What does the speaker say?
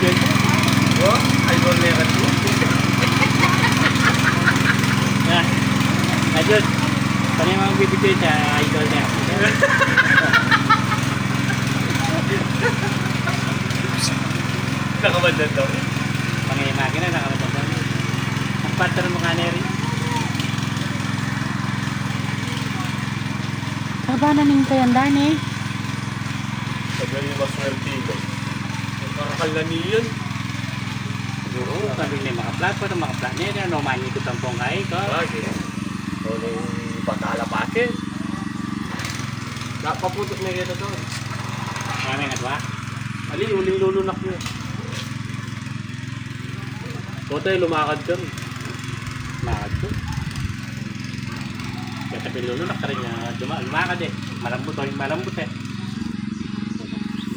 magbibigay ko. Oh, idol na yan. Idol, paano yung magbibigay sa idol niya? Nakabandan daw. Pangay makina, nakamasan daw. Ang partner mo ka na rin. Kabanan ning kayandan eh. Sabi niyo maswerte ko. Ang karakal na niyan. Oo, sabi niya makaplat pa, makaplat niya. Ano, manikot ang pongkay ko. Bagay. O nung pagkalapatin. Napaputot na kita doon. Kaya nga ba? Ali, uling lulunak niyo. Totoy, lumakad kami. Makad ko. Kaya sabi lulo, nakarin niya lumakad eh. Malambot o yung malambot eh.